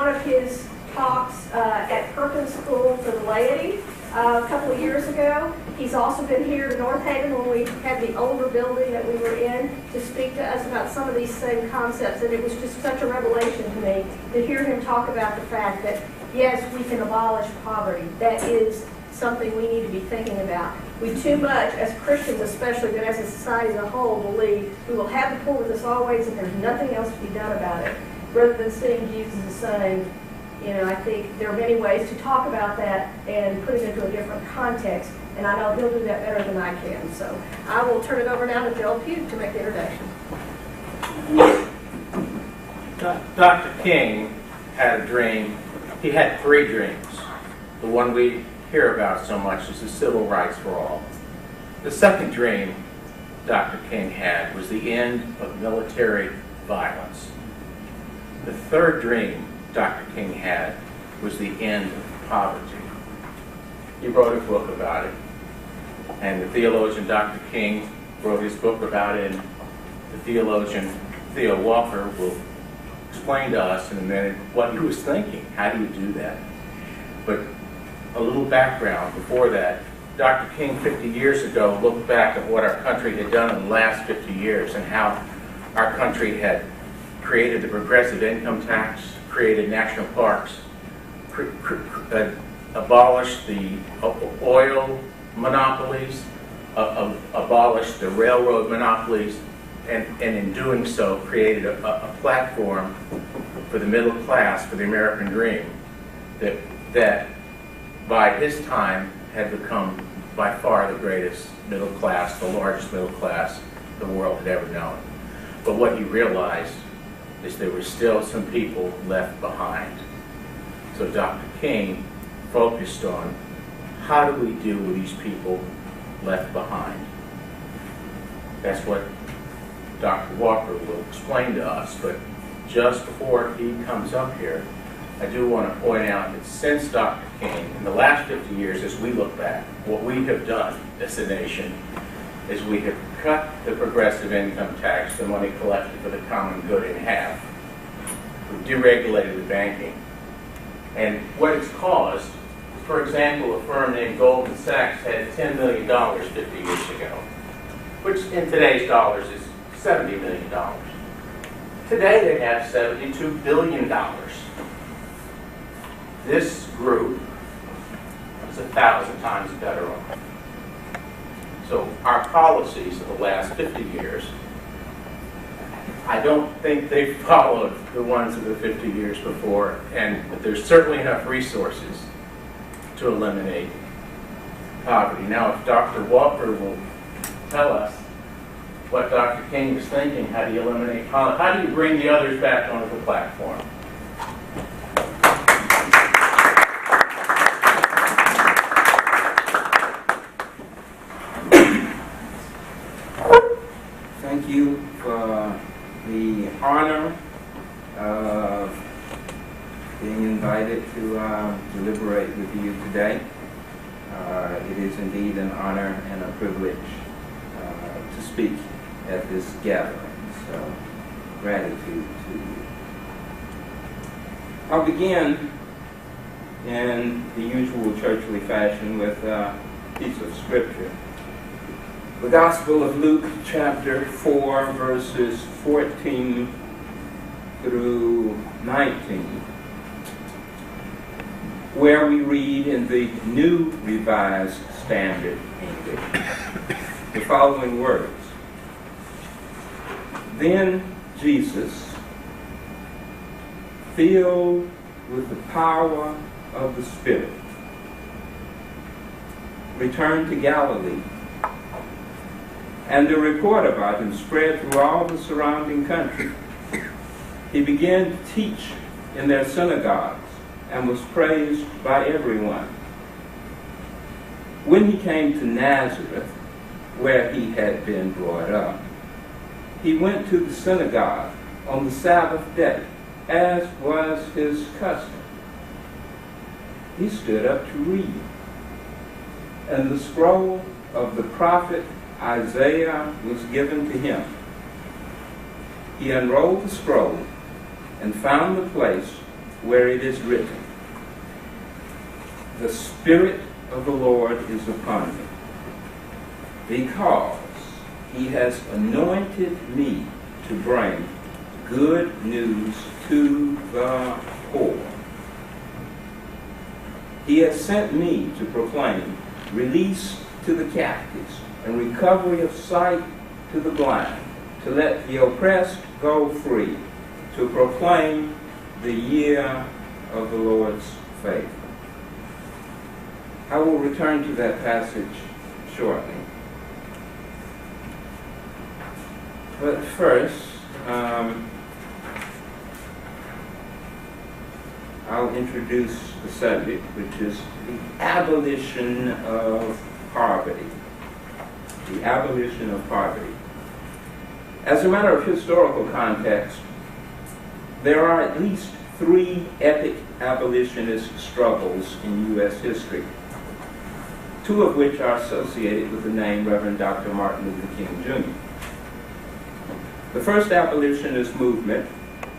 one of his talks at Perkins School for the laity a couple of years ago. He's also been here to Northaven when we had the older building that we were in to speak to us about some of these same concepts. And it was just such a revelation to me to hear him talk about the fact that, yes, we can abolish poverty. That is something we need to be thinking about. We too much, as Christians especially, but as a society as a whole, believe we will have the poor with us always and there's nothing else to be done about it. Rather than seeing Jesus as saying, you know, I think there are many ways to talk about that and put it into a different context. And I know he'll do that better than I can. So I will turn it over now to Joel Pugh to make the introduction. Dr. King had a dream. He had 3 dreams. The one we hear about so much is the civil rights for all. The second dream Dr. King had was the end of military violence. The third dream Dr. King had was the end of poverty. He wrote a book about it, and the theologian Dr. King wrote his book about it, and the theologian Theo Walker will explain to us in a minute what he was thinking. How do you do that? But a little background before that. Dr. King 50 years ago looked back at what our country had done in the last 50 years and how our country had created the progressive income tax, created national parks, abolished the oil monopolies, abolished the railroad monopolies, and in doing so created a platform for the middle class, for the American dream, that by his time had become by far the greatest middle class, the largest middle class the world had ever known. But what he realized is there were still some people left behind. So Dr. King focused on how do we deal with these people left behind. That's what Dr. Walker will explain to us, but just before he comes up here, I do want to point out that since Dr. King, in the last 50 years, as we look back, what we have done as a nation is we have cut the progressive income tax, the money collected for the common good, in half. We've deregulated the banking. And what it's caused, for example, a firm named Goldman Sachs had $10 million 50 years ago, which in today's dollars is $70 million. Today they have $72 billion. This group is 1,000 times better off. So our policies of the last 50 years, I don't think they've followed the ones of the 50 years before, and there's certainly enough resources to eliminate poverty. Now, if Dr. Walker will tell us what Dr. King was thinking, how do you eliminate poverty? How do you bring the others back onto the platform? Thank you for the honor of being invited to deliberate with you today. It is indeed an honor and a privilege to speak at this gathering, so gratitude to you. I'll begin in the usual churchly fashion with a piece of scripture. The Gospel of Luke, chapter 4, verses 14 through 19, where we read in the New Revised Standard English the following words. Then Jesus, filled with the power of the Spirit, returned to Galilee, and the report about him spread through all the surrounding country. He began to teach in their synagogues and was praised by everyone. When he came to Nazareth, where he had been brought up, he went to the synagogue on the Sabbath day, as was his custom. He stood up to read, and the scroll of the prophet Isaiah was given to him. He unrolled the scroll and found the place where it is written, "The Spirit of the Lord is upon me, because he has anointed me to bring good news to the poor. He has sent me to proclaim release to the captives and recovery of sight to the blind, to let the oppressed go free, to proclaim the year of the Lord's favor." I will return to that passage shortly. But first, I'll introduce the subject, which is the abolition of poverty. The abolition of poverty. As a matter of historical context, there are at least 3 epic abolitionist struggles in U.S. history, 2 of which are associated with the name Reverend Dr. Martin Luther King Jr. The first abolitionist movement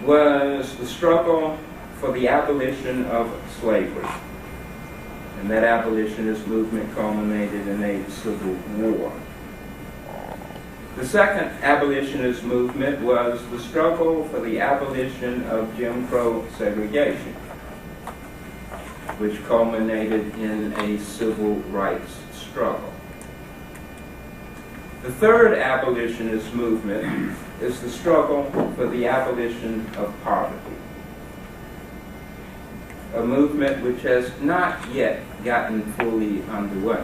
was the struggle for the abolition of slavery. And that abolitionist movement culminated in a civil war. The second abolitionist movement was the struggle for the abolition of Jim Crow segregation, which culminated in a civil rights struggle. The third abolitionist movement is the struggle for the abolition of poverty, a movement which has not yet gotten fully underway.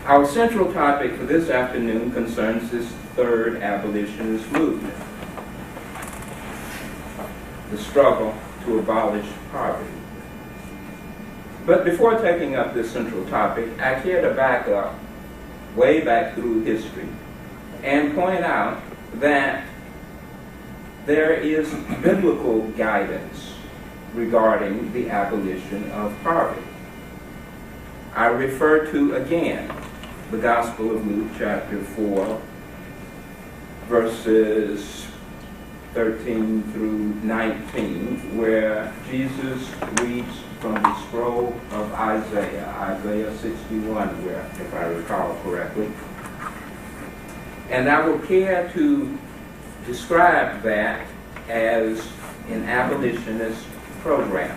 Our central topic for this afternoon concerns this third abolitionist movement, the struggle to abolish poverty. But before taking up this central topic, I care to back up, way back through history, and point out that there is biblical guidance regarding the abolition of poverty. I refer to, again, the Gospel of Luke, chapter 4, verses 13 through 19, where Jesus reads from the scroll of Isaiah 61, where, if I recall correctly. And I will care to describe that as an abolitionist program,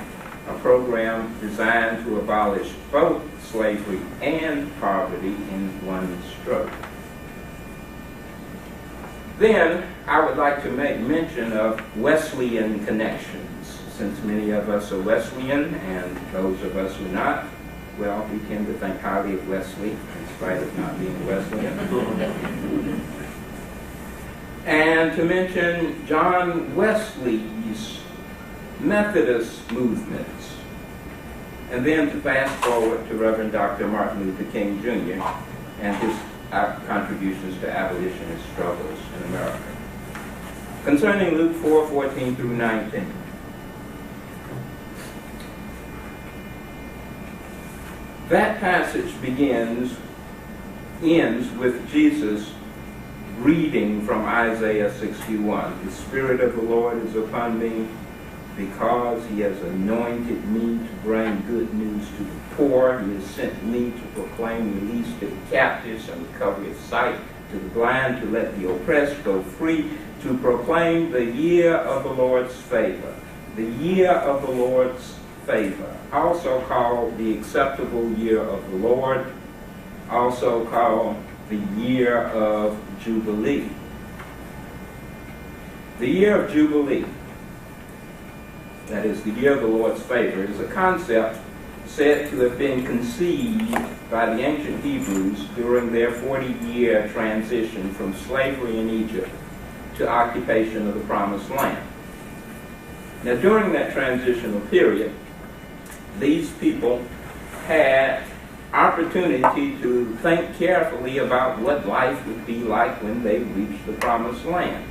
a program designed to abolish both slavery and poverty in one stroke. Then I would like to make mention of Wesleyan connections. Since many of us are Wesleyan, and those of us who are not, well, we tend to think highly of Wesley, in spite of not being Wesleyan. And to mention John Wesley's Methodist movements. And then to fast forward to Reverend Dr. Martin Luther King Jr. and his contributions to abolitionist struggles in America. Concerning Luke 4:14 through 19. That passage ends with Jesus reading from Isaiah 61. "The Spirit of the Lord is upon me, because he has anointed me to bring good news to the poor. He has sent me to proclaim release to the captives and recovery of sight to the blind, to let the oppressed go free, to proclaim the year of the Lord's favor." The year of the Lord's favor, also called the acceptable year of the Lord, also called the year of Jubilee. The year of Jubilee, that is, the year of the Lord's favor, is a concept said to have been conceived by the ancient Hebrews during their 40-year transition from slavery in Egypt to occupation of the Promised Land. Now, during that transitional period, these people had opportunity to think carefully about what life would be like when they reached the Promised Land.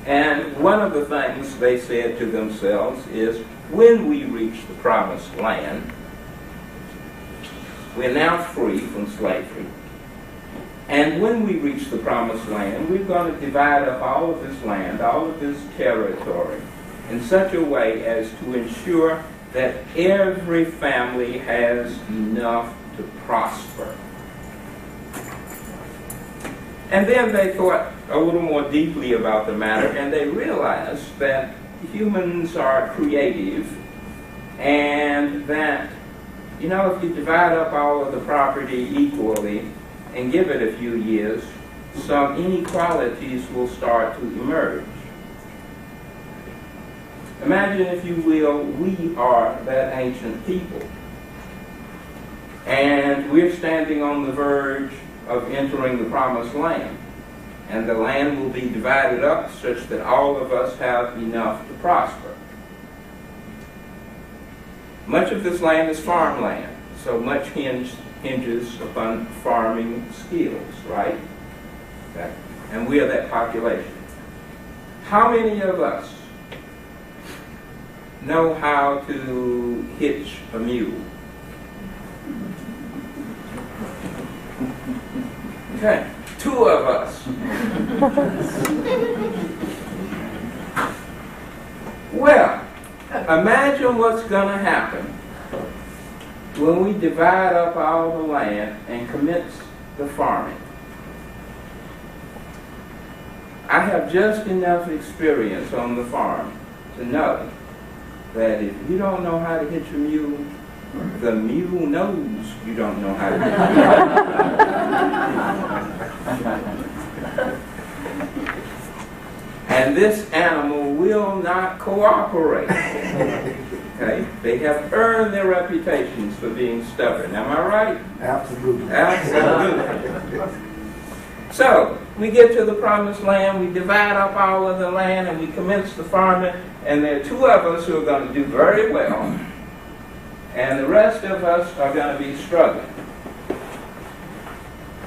And one of the things they said to themselves is, when we reach the Promised Land, we're now free from slavery. And when we reach the Promised Land, we're going to divide up all of this land, all of this territory, in such a way as to ensure that every family has enough to prosper. And then they thought a little more deeply about the matter, and they realized that humans are creative, and that, you know, if you divide up all of the property equally and give it a few years, some inequalities will start to emerge. Imagine, if you will, we are that ancient people, and we're standing on the verge of entering the promised land, and the land will be divided up such that all of us have enough to prosper. Much of this land is farmland, so much hinges upon farming skills, right? Okay. And we are that population. How many of us know how to hitch a mule? Okay, 2 of us. Well, imagine what's going to happen when we divide up all the land and commence the farming. I have just enough experience on the farm to know that if you don't know how to hitch a mule, the mule knows you don't know how to hitch a mule. And this animal will not cooperate. Okay? They have earned their reputations for being stubborn. Am I right? Absolutely. Absolutely. So, we get to the promised land, we divide up all of the land, and we commence the farming, and there are 2 of us who are going to do very well, and the rest of us are going to be struggling.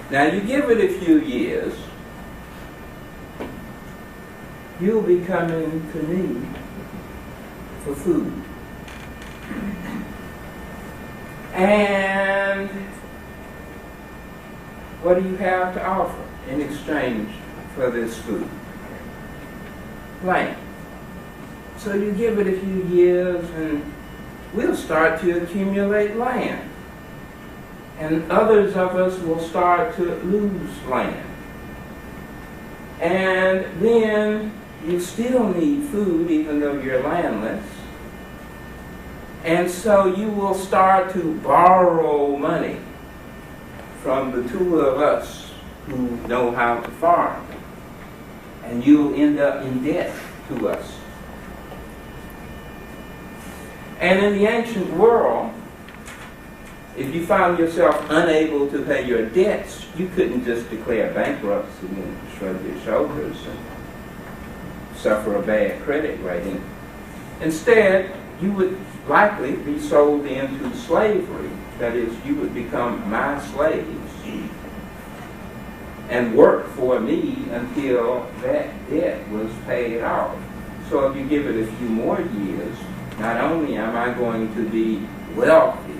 Now, you give it a few years, you'll be coming to me for food. And what do you have to offer in exchange for this food? Land. So you give it a few years and we'll start to accumulate land. And others of us will start to lose land. And then you still need food even though you're landless. And so you will start to borrow money from the 2 of us who know how to farm. And you'll end up in debt to us. And in the ancient world, if you found yourself unable to pay your debts, you couldn't just declare bankruptcy and shrug your shoulders and suffer a bad credit rating. Instead, you would likely be sold into slavery. That is, you would become my slaves and work for me until that debt was paid off. So if you give it a few more years, not only am I going to be wealthy,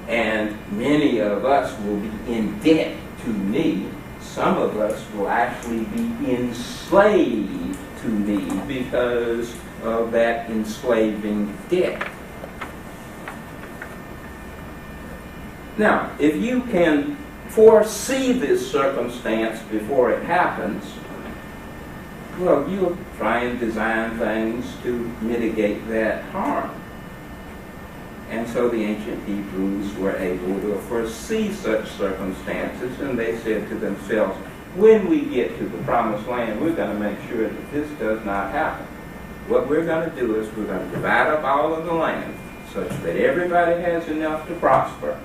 and many of us will be in debt to me, some of us will actually be enslaved to me because of that enslaving debt. Now, if you can foresee this circumstance before it happens, well, you'll try and design things to mitigate that harm. And so the ancient Hebrews were able to foresee such circumstances, and they said to themselves, when we get to the promised land, we're going to make sure that this does not happen. What we're going to do is we're going to divide up all of the land such that everybody has enough to prosper.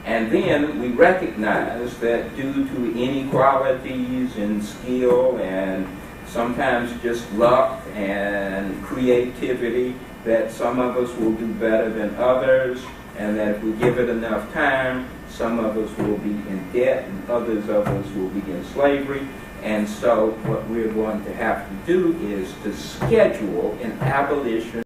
And then we recognize that due to inequalities in skill and sometimes just luck and creativity, that some of us will do better than others, and that if we give it enough time, some of us will be in debt and others of us will be in slavery. And so what we're going to have to do is to schedule an abolition